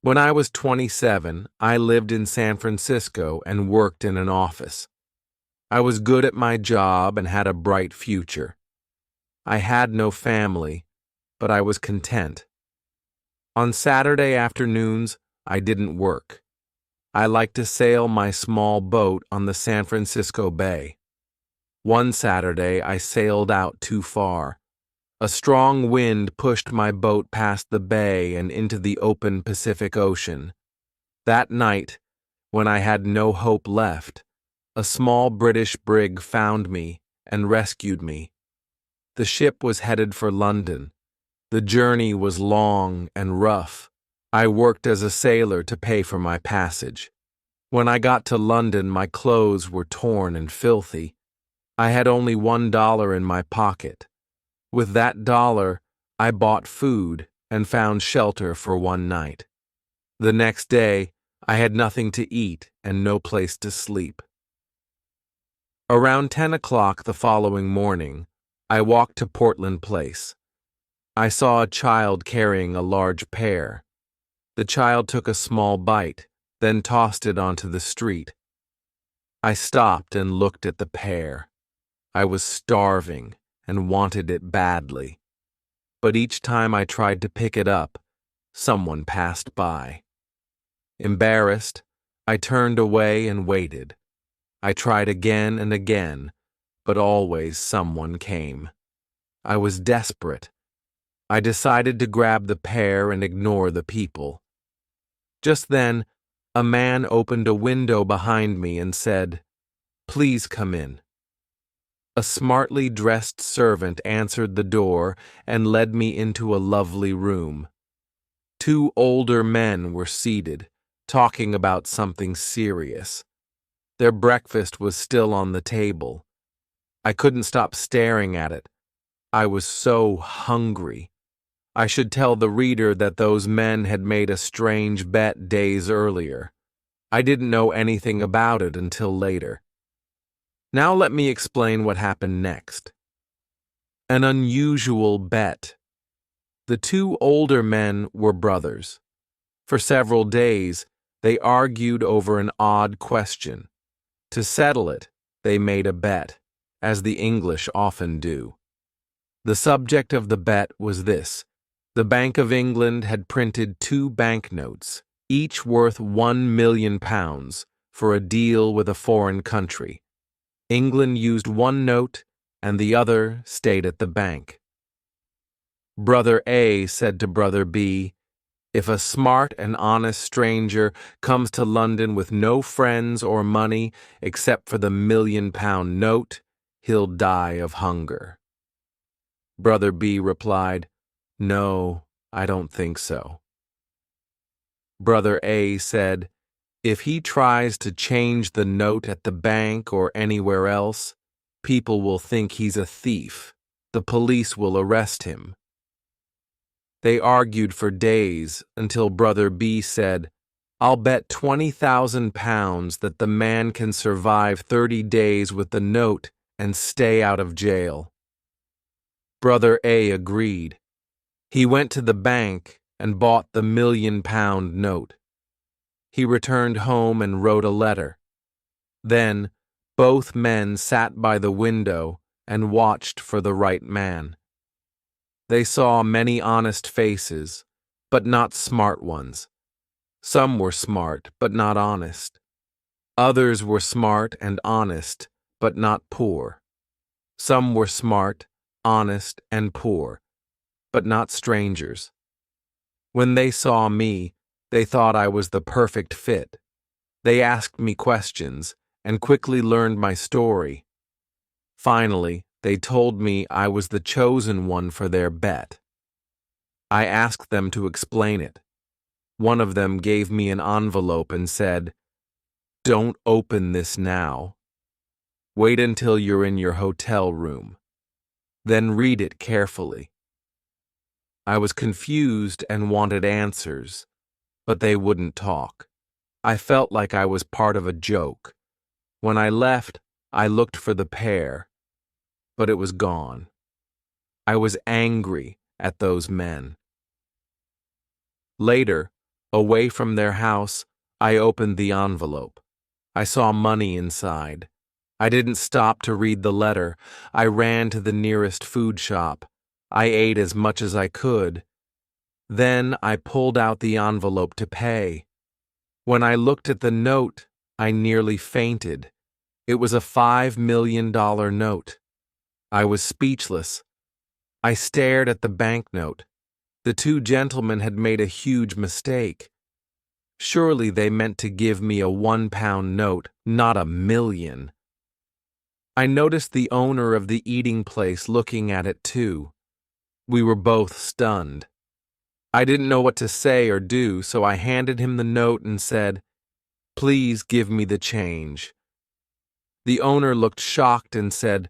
When I was 27, I lived in San Francisco and worked in an office. I was good at my job and had a bright future. I had no family, but I was content. On Saturday afternoons, I didn't work. I liked to sail my small boat on the San Francisco Bay. One Saturday, I sailed out too far. A strong wind pushed my boat past the bay and into the open Pacific Ocean. That night, when I had no hope left, a small British brig found me and rescued me. The ship was headed for London. The journey was long and rough. I worked as a sailor to pay for my passage. When I got to London, my clothes were torn and filthy. I had only $1 in my pocket. With that dollar, I bought food and found shelter for one night. The next day, I had nothing to eat and no place to sleep. Around 10 o'clock the following morning, I walked to Portland Place. I saw a child carrying a large pear. The child took a small bite, then tossed it onto the street. I stopped and looked at the pear. I was starving and wanted it badly. But each time I tried to pick it up, someone passed by. Embarrassed, I turned away and waited. I tried again and again, but always someone came. I was desperate. I decided to grab the pear and ignore the people. Just then, a man opened a window behind me and said, "Please come in." A smartly dressed servant answered the door and led me into a lovely room. Two older men were seated, talking about something serious. Their breakfast was still on the table. I couldn't stop staring at it. I was so hungry. I should tell the reader that those men had made a strange bet days earlier. I didn't know anything about it until later. Now let me explain what happened next. An unusual bet. The two older men were brothers. For several days, they argued over an odd question. To settle it, they made a bet, as the English often do. The subject of the bet was this. The Bank of England had printed 2 banknotes, each worth £1,000,000, for a deal with a foreign country. England used one note, and the other stayed at the bank. Brother A said to Brother B, "If a smart and honest stranger comes to London with no friends or money except for the £1,000,000 note, he'll die of hunger." Brother B replied, "No, I don't think so." Brother A said, "If he tries to change the note at the bank or anywhere else, people will think he's a thief. The police will arrest him." They argued for days until Brother B said, "I'll bet £20,000 that the man can survive 30 days with the note and stay out of jail." Brother A agreed. He went to the bank and bought the £1,000,000 note. He returned home and wrote a letter. Then, both men sat by the window and watched for the right man. They saw many honest faces, but not smart ones. Some were smart, but not honest. Others were smart and honest, but not poor. Some were smart, honest, and poor, but not strangers. When they saw me, they thought I was the perfect fit. They asked me questions and quickly learned my story. Finally, they told me I was the chosen one for their bet. I asked them to explain it. One of them gave me an envelope and said, "Don't open this now. Wait until you're in your hotel room. Then read it carefully." I was confused and wanted answers, but they wouldn't talk. I felt like I was part of a joke. When I left, I looked for the pear, but it was gone. I was angry at those men. Later, Away from their house, I opened the envelope. I saw money inside. I didn't stop to read the letter. I ran to the nearest food shop. I ate as much as I could. Then I pulled out the envelope to pay. When I looked at the note, I nearly fainted. It was a $5 million note. I was speechless. I stared at the banknote. The two gentlemen had made a huge mistake. Surely they meant to give me a £1 note, not a million. I noticed the owner of the eating place looking at it too. We were both stunned. I didn't know what to say or do, so I handed him the note and said, "Please give me the change." The owner looked shocked and said,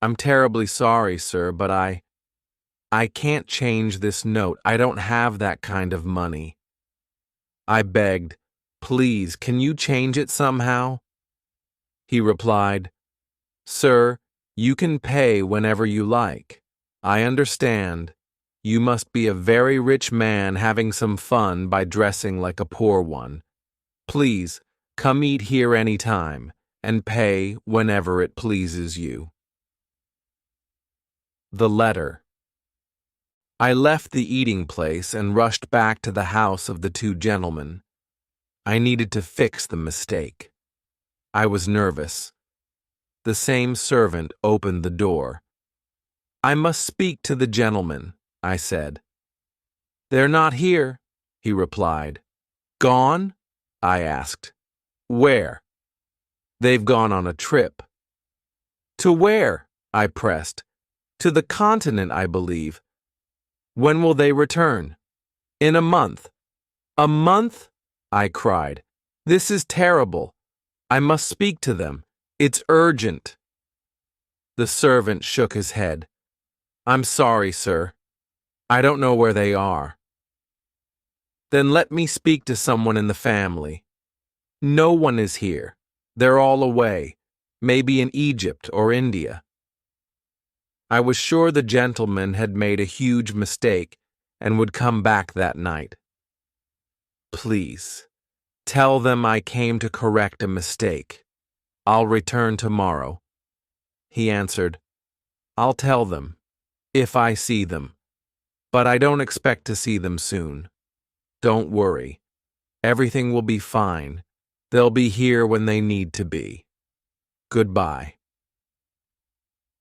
"I'm terribly sorry, sir, but I can't change this note. I don't have that kind of money." I begged, "Please, can you change it somehow?" He replied, "Sir, you can pay whenever you like. I understand. You must be a very rich man having some fun by dressing like a poor one. Please, come eat here any time, and pay whenever it pleases you." The letter. I left the eating place and rushed back to the house of the two gentlemen. I needed to fix the mistake. I was nervous. The same servant opened the door. "I must speak to the gentleman," I said. "They're not here," he replied. "Gone?" I asked. "Where?" "They've gone on a trip." "To where?" I pressed. "To the continent, I believe." "When will they return?" "In a month." "A month?" I cried. "This is terrible. I must speak to them. It's urgent." The servant shook his head. "I'm sorry, sir. I don't know where they are." "Then let me speak to someone in the family." "No one is here. They're all away, maybe in Egypt or India." I was sure the gentleman had made a huge mistake and would come back that night. "Please, tell them I came to correct a mistake. I'll return tomorrow." He answered, "I'll tell them, if I see them, but I don't expect to see them soon. Don't worry. Everything will be fine. They'll be here when they need to be. Goodbye."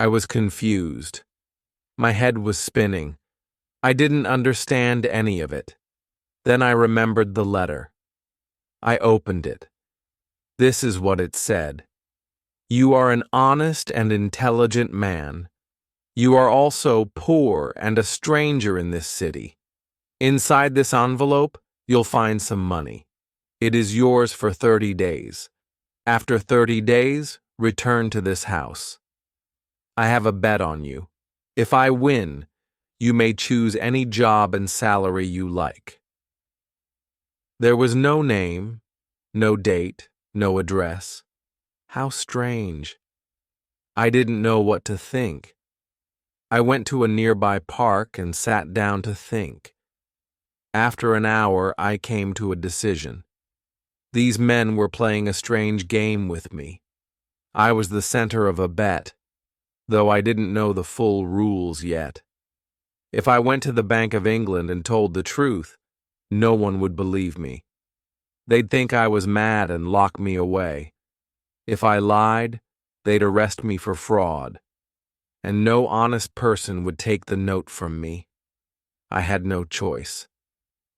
I was confused. My head was spinning. I didn't understand any of it. Then I remembered the letter. I opened it. This is what it said. "You are an honest and intelligent man. You are also poor and a stranger in this city. Inside this envelope, you'll find some money. It is yours for 30 days. After 30 days, return to this house. I have a bet on you. If I win, you may choose any job and salary you like." There was no name, no date, no address. How strange. I didn't know what to think. I went to a nearby park and sat down to think. After an hour, I came to a decision. These men were playing a strange game with me. I was the center of a bet, though I didn't know the full rules yet. If I went to the Bank of England and told the truth, no one would believe me. They'd think I was mad and lock me away. If I lied, they'd arrest me for fraud. And no honest person would take the note from me. I had no choice.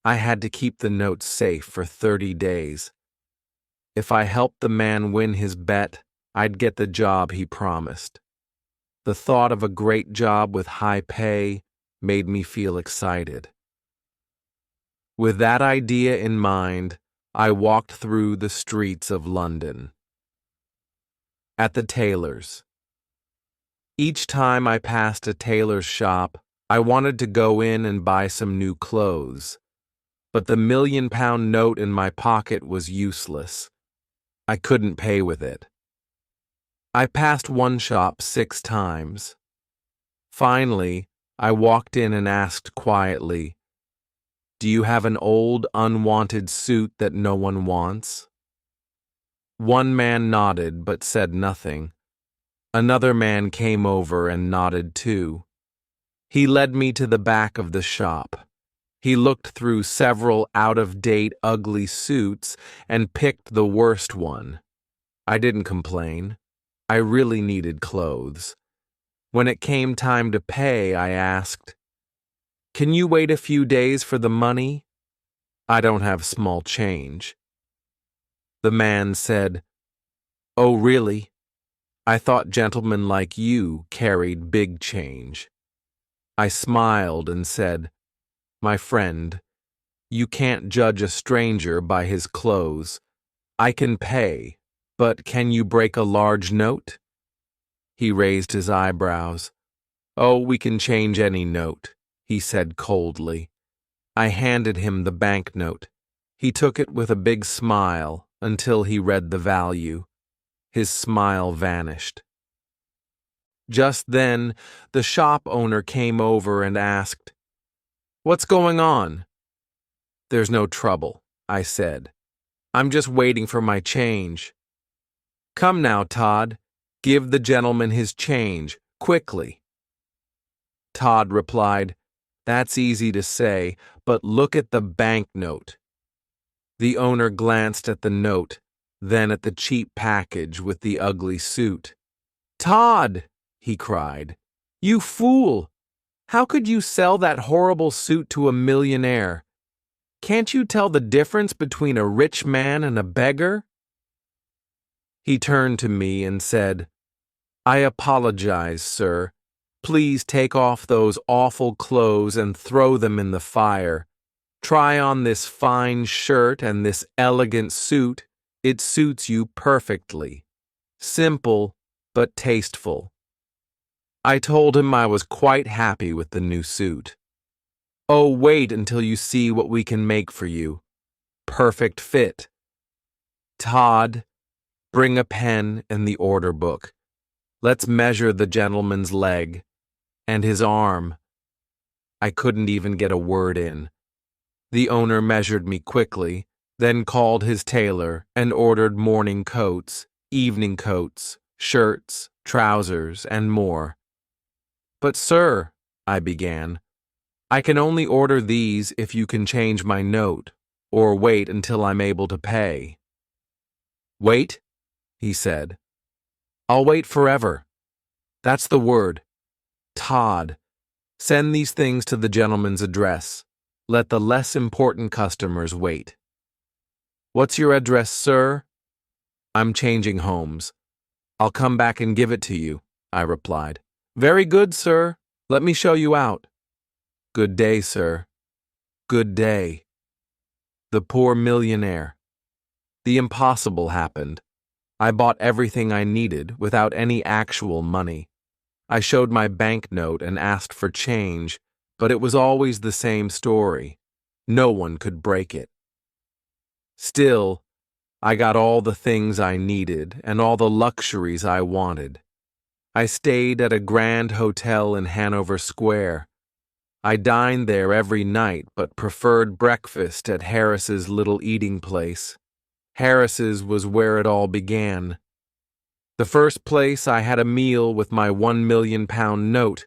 I had to keep the note safe for 30 days. If I helped the man win his bet, I'd get the job he promised. The thought of a great job with high pay made me feel excited. With that idea in mind, I walked through the streets of London. At the tailor's. Each time I passed a tailor's shop, I wanted to go in and buy some new clothes. But the £1,000,000 note in my pocket was useless. I couldn't pay with it. I passed one shop 6 times. Finally, I walked in and asked quietly, Do you have an old, unwanted suit that no one wants? One man nodded but said nothing. Another man came over and nodded too. He led me to the back of the shop. He looked through several out-of-date, ugly suits and picked the worst one. I didn't complain. I really needed clothes. When it came time to pay, I asked, "Can you wait a few days for the money? I don't have small change." The man said, "Oh, really? I thought gentlemen like you carried big change." I smiled and said, "My friend, you can't judge a stranger by his clothes. I can pay, but can you break a large note?" He raised his eyebrows. "Oh, we can change any note," he said coldly. I handed him the banknote. He took it with a big smile until he read the value. His smile vanished. Just then, the shop owner came over and asked, "What's going on?" "There's no trouble," I said. "I'm just waiting for my change." "Come now, Todd. Give the gentleman his change, quickly." Todd replied, "That's easy to say, but look at the banknote." The owner glanced at the note, then at the cheap package with the ugly suit. "Todd!" he cried. "You fool! How could you sell that horrible suit to a millionaire? Can't you tell the difference between a rich man and a beggar?" He turned to me and said, "I apologize, sir. Please take off those awful clothes and throw them in the fire. Try on this fine shirt and this elegant suit. It suits you perfectly. Simple, but tasteful." I told him I was quite happy with the new suit. "Oh, wait until you see what we can make for you. Perfect fit. Todd, bring a pen and the order book. Let's measure the gentleman's leg and his arm." I couldn't even get a word in. The owner measured me quickly, then called his tailor and ordered morning coats, evening coats, shirts, trousers, and more. "But sir," I began, "I can only order these if you can change my note, or wait until I'm able to pay." "Wait?" he said. "I'll wait forever. That's the word. Todd, send these things to the gentleman's address. Let the less important customers wait." "What's your address, sir?" "I'm changing homes. I'll come back and give it to you," I replied. "Very good, sir. Let me show you out." "Good day, sir." "Good day." The poor millionaire. The impossible happened. I bought everything I needed without any actual money. I showed my banknote and asked for change, but it was always the same story. No one could break it. Still, I got all the things I needed and all the luxuries I wanted. I stayed at a grand hotel in Hanover Square. I dined there every night but preferred breakfast at Harris's little eating place. Harris's was where it all began. The first place I had a meal with my £1 million note.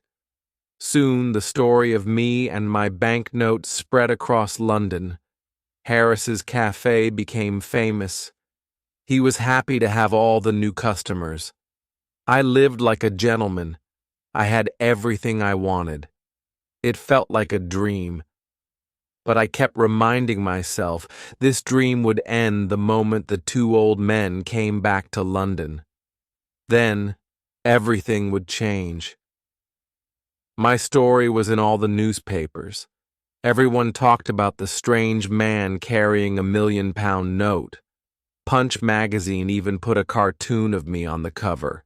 Soon the story of me and my banknote spread across London. Harris's cafe became famous. He was happy to have all the new customers. I lived like a gentleman. I had everything I wanted. It felt like a dream. But I kept reminding myself this dream would end the moment the two old men came back to London. Then, everything would change. My story was in all the newspapers. Everyone talked about the strange man carrying £1 million note. Punch magazine even put a cartoon of me on the cover.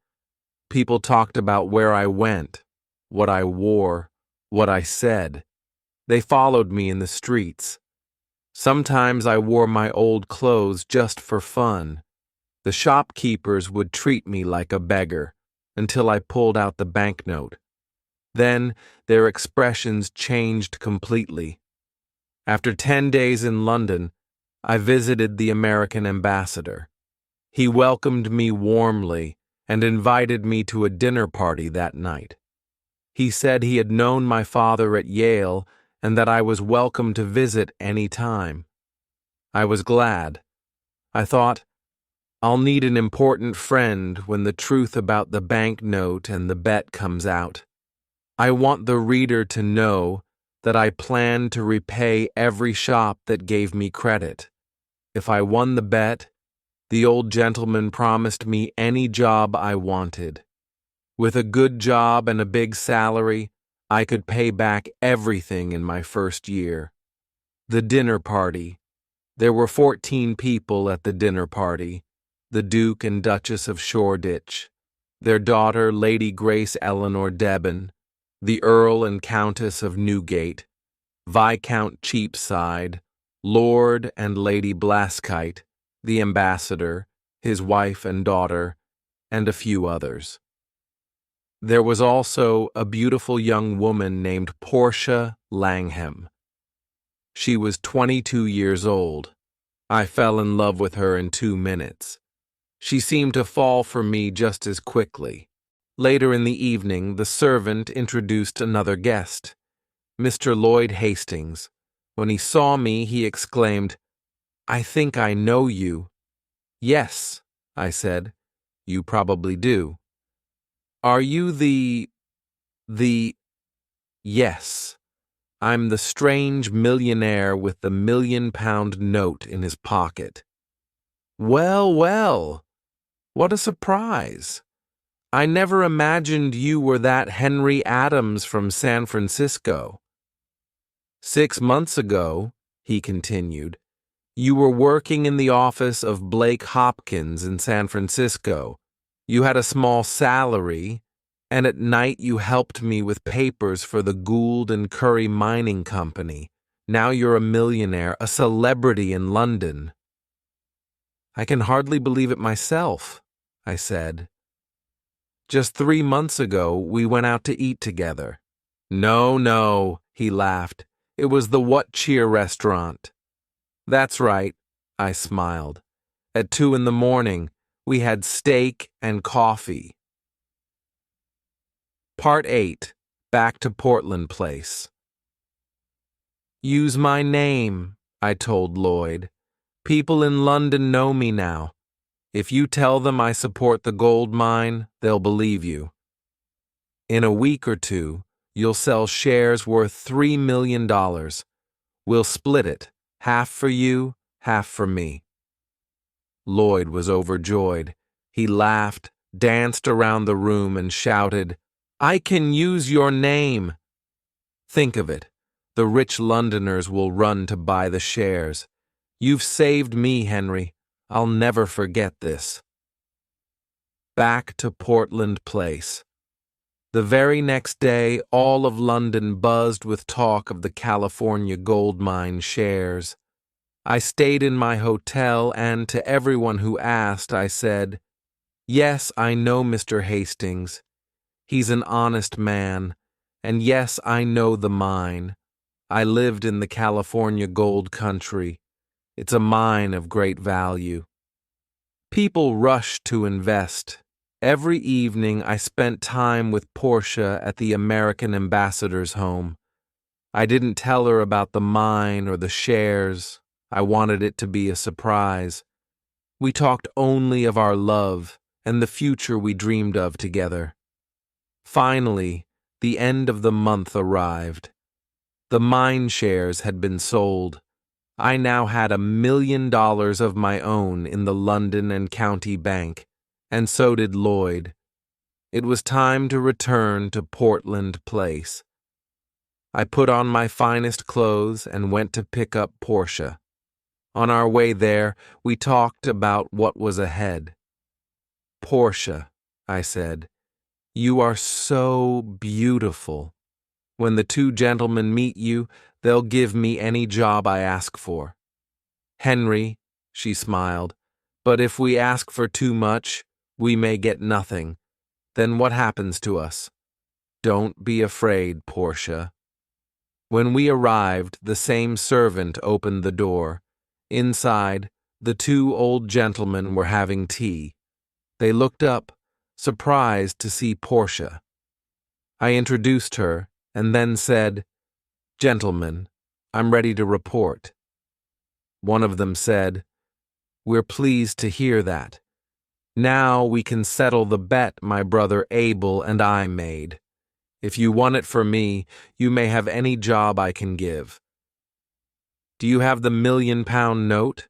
People talked about where I went, what I wore, what I said. They followed me in the streets. Sometimes I wore my old clothes just for fun. The shopkeepers would treat me like a beggar until I pulled out the banknote. Then their expressions changed completely. After 10 days in London, I visited the American ambassador. He welcomed me warmly and invited me to a dinner party that night. He said he had known my father at Yale and that I was welcome to visit any time. I was glad. I thought, I'll need an important friend when the truth about the banknote and the bet comes out. I want the reader to know that I plan to repay every shop that gave me credit. If I won the bet, the old gentleman promised me any job I wanted. With a good job and a big salary, I could pay back everything in my first year. The dinner party. There were 14 people at the dinner party. The Duke and Duchess of Shoreditch, their daughter Lady Grace Eleanor Debon, the Earl and Countess of Newgate, Viscount Cheapside, Lord and Lady Blaskite, the ambassador, his wife and daughter, and a few others. There was also a beautiful young woman named Portia Langham. She was 22 years old. I fell in love with her in 2 minutes. She seemed to fall for me just as quickly. Later in the evening, the servant introduced another guest, Mr. Lloyd Hastings. When he saw me, he exclaimed, "I think I know you." "Yes," I said. "You probably do." "Are you the... Yes. I'm the strange millionaire with the £1,000,000 note in his pocket." "Well, well. What a surprise. I never imagined you were that Henry Adams from San Francisco." "6 months ago," he continued, "you were working in the office of Blake Hopkins in San Francisco. You had a small salary, and at night you helped me with papers for the Gould and Curry Mining Company. Now you're a millionaire, a celebrity in London." "I can hardly believe it myself," I said. "Just 3 months ago, we went out to eat together." No, he laughed. "It was the What Cheer restaurant." "That's right," I smiled. "At 2 in the morning, we had steak and coffee." Part 8. Back to Portland Place. "Use my name," I told Lloyd. "People in London know me now. If you tell them I support the gold mine, they'll believe you. In a week or two, you'll sell shares worth $3 million. We'll split it, half for you, half for me." Lloyd was overjoyed. He laughed, danced around the room, and shouted, "I can use your name." Think of it. The rich Londoners will run to buy the shares. You've saved me, Henry. I'll never forget this. Back to Portland Place. The very next day, all of London buzzed with talk of the California gold mine shares. I stayed in my hotel, and to everyone who asked, I said, "Yes, I know Mr. Hastings. He's an honest man, and yes, I know the mine. I lived in the California gold country. It's a mine of great value." People rushed to invest. Every evening I spent time with Portia at the American ambassador's home. I didn't tell her about the mine or the shares. I wanted it to be a surprise. We talked only of our love and the future we dreamed of together. Finally, the end of the month arrived. The mine shares had been sold. I now had $1 million of my own in the London and County Bank, and so did Lloyd. It was time to return to Portland Place. I put on my finest clothes and went to pick up Portia. On our way there, we talked about what was ahead. "Portia," I said, "you are so beautiful. When the 2 gentlemen meet you, they'll give me any job I ask for." "Henry," she smiled, "but if we ask for too much, we may get nothing. Then what happens to us? Don't be afraid, Portia." When we arrived, the same servant opened the door. Inside, the two old gentlemen were having tea. They looked up, surprised to see Portia. I introduced her and then said, "Gentlemen, I'm ready to report." One of them said, "We're pleased to hear that. Now we can settle the bet my brother Abel and I made. If you won it for me, you may have any job I can give." "Do you have the £1,000,000 note?"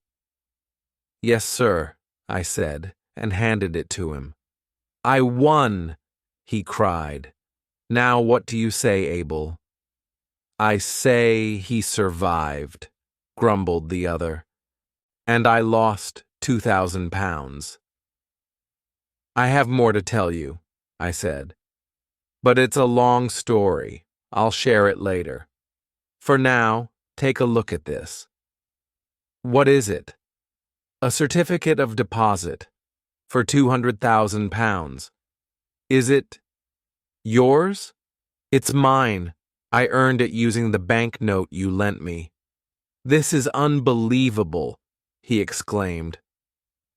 "Yes, sir," I said, and handed it to him. "I won!" he cried. "Now what do you say, Abel?" "I say he survived," grumbled the other. "And I lost £2,000. "I have more to tell you," I said. "But it's a long story. I'll share it later. For now, take a look at this." "What is it?" "A certificate of deposit for £200,000. Is it yours?" "It's mine. I earned it using the banknote you lent me." "This is unbelievable," he exclaimed.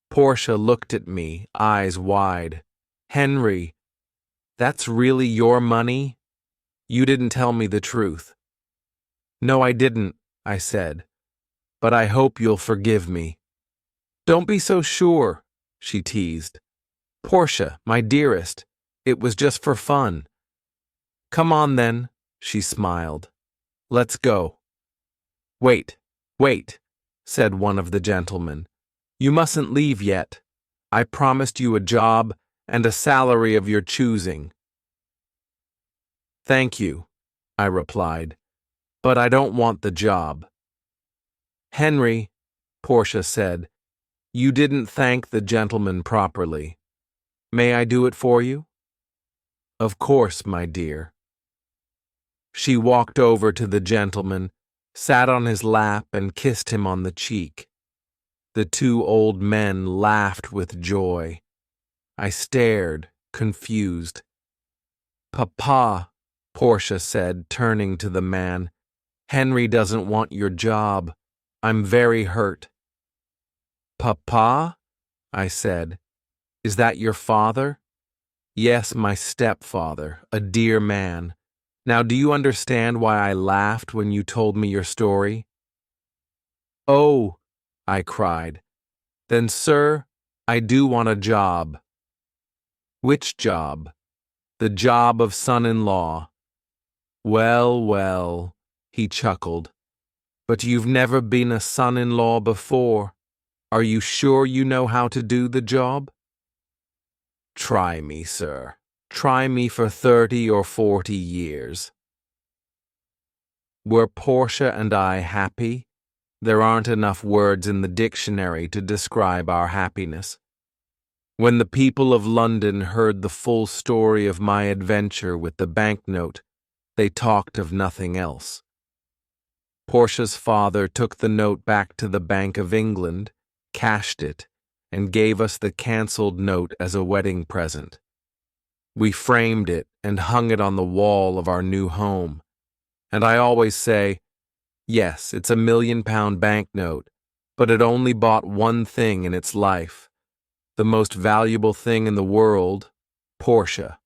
Portia looked at me, eyes wide. "Henry, that's really your money? You didn't tell me the truth." "No, I didn't," I said, "but I hope you'll forgive me." "Don't be so sure," she teased. "Portia, my dearest, it was just for fun." "Come on then," she smiled. "Let's go." "Wait, wait," said one of the gentlemen. "You mustn't leave yet. I promised you a job and a salary of your choosing." "Thank you," I replied, "but I don't want the job." "Henry," Portia said, "you didn't thank the gentleman properly. May I do it for you?" "Of course, my dear." She walked over to the gentleman, sat on his lap, and kissed him on the cheek. The two old men laughed with joy. I stared, confused. "Papa," Portia said, turning to the man, "Henry doesn't want your job. I'm very hurt." "Papa?" I said. "Is that your father?" "Yes, my stepfather, a dear man. Now do you understand why I laughed when you told me your story?" "Oh," I cried. "Then, sir, I do want a job." "Which job?" "The job of son-in-law." "Well, well," he chuckled. "But you've never been a son-in-law before. Are you sure you know how to do the job?" "Try me, sir. Try me for 30 or 40 years. Were Portia and I happy? There aren't enough words in the dictionary to describe our happiness. When the people of London heard the full story of my adventure with the banknote, they talked of nothing else. Portia's father took the note back to the Bank of England, cashed it, and gave us the cancelled note as a wedding present. We framed it and hung it on the wall of our new home. And I always say, yes, it's a £1,000,000 banknote, but it only bought one thing in its life, the most valuable thing in the world, Portia.